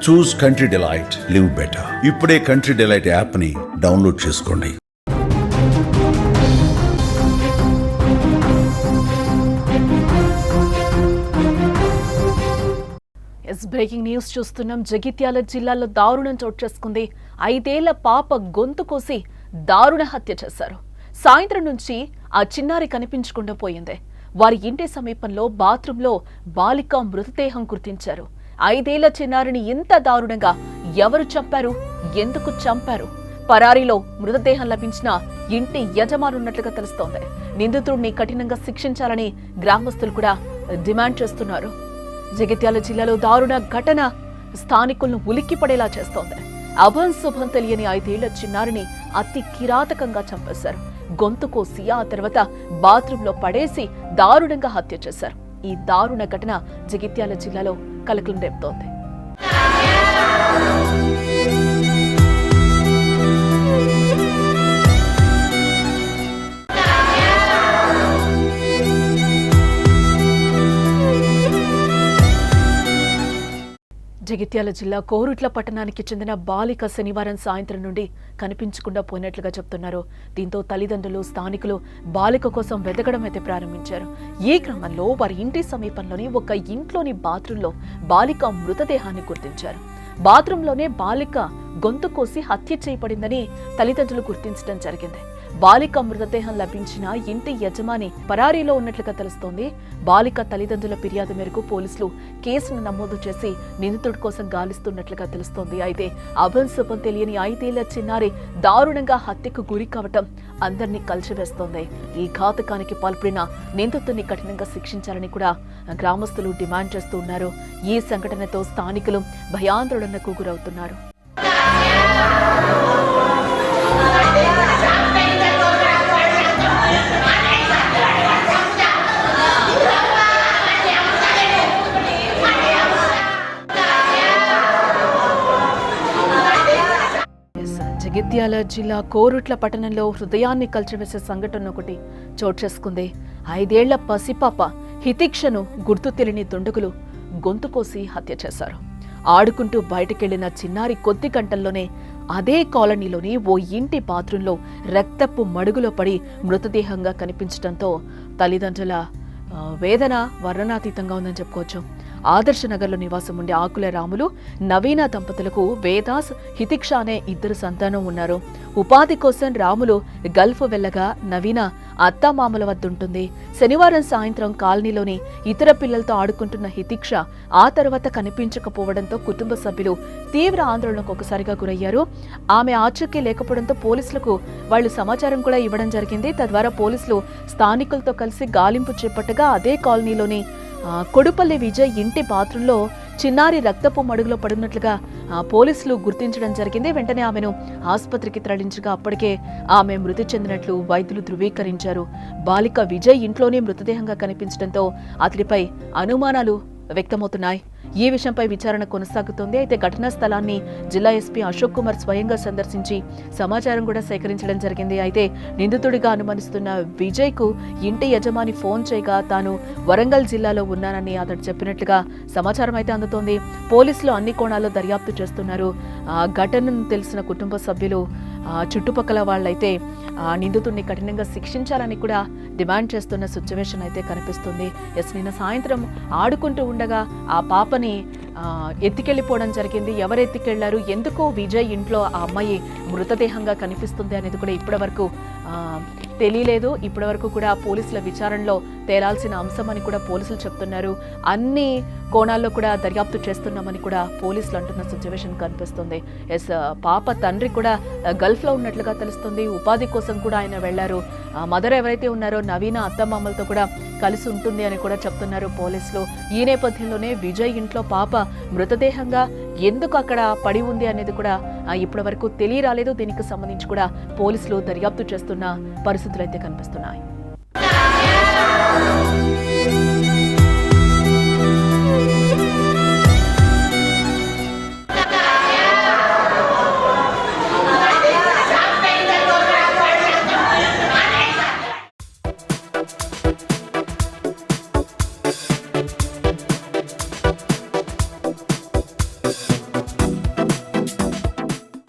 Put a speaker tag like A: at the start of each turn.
A: చూస్ country delight, live better. ఇప్పుడే country delight app ని download చేసుకోండి.
B: బ్రేకింగ్ న్యూస్ చూస్తున్నాం. జగిత్యాల జిల్లాలో దారుణం చోటు చేసుకుంది. 5 ఏళ్ల పాప గొంతు కోసి దారుణ హత్య చేశారు. సాయంత్రం నుంచి ఆ చిన్నారి కనిపించకుండా పోయింది. వారి ఇంటి సమీపంలో బాత్రూంలో బాలిక మృతదేహం గుర్తించారు. 5 ఏళ్ల చిన్నారిని ఇంత దారుణంగా ఎవరు చంపారు, ఎందుకు చంపారు? పరారీలో మృతదేహం లభించిన ఇంటి యజమానున్నట్లుగా తెలుస్తోంది. నిందితుడిని కఠినంగా శిక్షించాలని గ్రామస్తులు కూడా డిమాండ్ చేస్తున్నారు. జగిత్యాల జిల్లాలో దారుణ ఘటన స్థానికులను ఉలిక్కిపడేలా చేస్తోంది. అభం శుభం తెలియని 5 ఏళ్ల చిన్నారిని అతి కిరాతకంగా చంపేశారు. గొంతు కోసి ఆ తర్వాత బాత్రూంలో పడేసి దారుణంగా హత్య చేశారు. ఈ దారుణ ఘటన జగిత్యాల జిల్లాలో కలకలం రేపుతోంది. జగిత్యాల జిల్లా కోరుట్ల పట్టణానికి చెందిన బాలిక శనివారం సాయంత్రం నుండి కనిపించకుండా పోయినట్లుగా చెప్తున్నారు. దీంతో తల్లిదండ్రులు, స్థానికులు బాలిక కోసం వెతకడం అయితే ప్రారంభించారు. ఈ క్రమంలో వారి ఇంటి సమీపంలోని ఒక ఇంట్లోని బాత్రూంలో బాలిక మృతదేహాన్ని గుర్తించారు. బాత్రూంలోనే బాలిక గొంతు కోసి హత్య చేయబడిందని తల్లిదండ్రులు గుర్తించడం జరిగింది. బాలిక మృతదేహం లభించిన ఇంటి యజమాని పరారీలో ఉన్నట్లుగా తెలుస్తోంది. బాలిక తల్లిదండ్రుల ఫిర్యాదు మేరకు పోలీసులు కేసును నమోదు చేసి నిందితుడి కోసం గాలిస్తున్నట్లుగా తెలుస్తోంది. అయితే అభంశుభం తెలియని 5 ఏళ్ల చిన్నారి దారుణంగా హత్యకు గురి కావటం అందరినీ కలిసివేస్తోంది. ఈ ఘాతకానికి పాల్పడిన నిందితుడిని కఠినంగా శిక్షించాలని కూడా గ్రామస్తులు డిమాండ్ చేస్తూ ఉన్నారు. ఈ సంఘటనతో స్థానికులు భయాందోళనకు గురవుతున్నారు. జగిత్యాల జిల్లా కోరుట్ల పట్టణంలో హృదయాన్ని కలిచివేసే సంఘటన ఒకటి చోటు చేసుకుంది. 5 ఏళ్ల పసిపాప హితిక్షను గుర్తు తెలియని దుండగులు గొంతు కోసి హత్య చేశారు. ఆడుకుంటూ బయటకెళ్లిన చిన్నారి కొద్ది గంటల్లోనే అదే కాలనీలోని ఓ ఇంటి బాత్రూంలో రక్తపు మడుగులో పడి మృతదేహంగా కనిపించడంతో తల్లిదండ్రుల వేదన వర్ణనాతీతంగా ఉందని చెప్పుకోవచ్చు. ఆదర్శనగర్లో నివాసం ఉండే ఆకుల రాములు, నవీన దంపతులకు వేదాస్, హితిక్ష అనే 2 సంతానం ఉన్నారు. ఉపాధి కోసం రాములు గల్ఫ్ వెళ్లగా నవీన అత్తామామల వద్ద ఉంటుంది. శనివారం సాయంత్రం కాలనీలోని ఇతర పిల్లలతో ఆడుకుంటున్న హితిక్ష ఆ తర్వాత కనిపించకపోవడంతో కుటుంబ సభ్యులు తీవ్ర ఆందోళనకు ఒకసారిగా గురయ్యారు. ఆమె ఆచూకీ లేకపోవడంతో పోలీసులకు వాళ్లు సమాచారం కూడా ఇవ్వడం జరిగింది. తద్వారా పోలీసులు స్థానికులతో కలిసి గాలింపు చేపట్టగా అదే కాలనీలోని కొడుపల్లి విజయ్ ఇంటి బాత్రూంలో చిన్నారి రక్తపు మడుగులో పడినట్లుగా పోలీసులు గుర్తించడం జరిగింది. వెంటనే ఆమెను ఆసుపత్రికి తరలించగా అప్పటికే ఆమె మృతి చెందినట్లు వైద్యులు ధృవీకరించారు. బాలిక విజయ్ ఇంట్లోనే మృతదేహంగా కనిపించడంతో అతడిపై అనుమానాలు వ్యక్తమవుతున్నాయి. ఈ విషయంపై విచారణ కొనసాగుతోంది. అయితే ఘటనా స్థలాన్ని జిల్లా ఎస్పీ అశోక్ కుమార్ స్వయంగా సందర్శించి సమాచారం కూడా సేకరించడం జరిగింది. అయితే నిందితుడిగా అనుమానిస్తున్న విజయ్ కు ఇంటి యజమాని ఫోన్ చేయగా తాను వరంగల్ జిల్లాలో ఉన్నానని అతడు చెప్పినట్లుగా సమాచారం అయితే అందుతోంది. పోలీసులు అన్ని కోణాల్లో దర్యాప్తు చేస్తున్నారు. ఘటనను తెలిసిన కుటుంబ సభ్యులు, చుట్టుపక్కల వాళ్ళైతే నిందితుడిని కఠినంగా శిక్షించాలని కూడా డిమాండ్ చేస్తున్న సిచ్యువేషన్ అయితే కనిపిస్తుంది. నిన్న సాయంత్రం ఆడుకుంటూ ఉండగా ఆ పాపని ఎత్తికెళ్లిపోవడం జరిగింది. ఎవరు ఎత్తికెళ్లారు, ఎందుకో విజయ్ ఇంట్లో ఆ అమ్మాయి మృతదేహంగా కనిపిస్తుంది అనేది కూడా ఇప్పటివరకు తెలియలేదు. ఇప్పటివరకు కూడా పోలీసుల విచారణలో తేలాల్సిన అంశం అని కూడా పోలీసులు చెప్తున్నారు. అన్ని కోణాల్లో కూడా దర్యాప్తు చేస్తున్నామని కూడా పోలీసులు అంటున్న సిచ్యువేషన్ కనిపిస్తుంది. పాప తండ్రి కూడా గల్ఫ్ లో ఉన్నట్లుగా తెలుస్తుంది. ఉపాధి కోసం కూడా ఆయన వెళ్లారు. మదర్ ఎవరైతే ఉన్నారో నవీన అత్తమామలతో కూడా కలిసి ఉంటుంది అని కూడా చెప్తున్నారు పోలీసులు. ఈ నేపథ్యంలోనే విజయ్ ఇంట్లో పాప మృతదేహంగా ఎందుకు అక్కడ పడి ఉంది అనేది కూడా ఇప్పటి వరకు తెలియరాలేదు. దీనికి సంబంధించి కూడా పోలీసులు దర్యాప్తు చేస్తున్న పరిస్థితులు అయితే కనిపిస్తున్నాయి.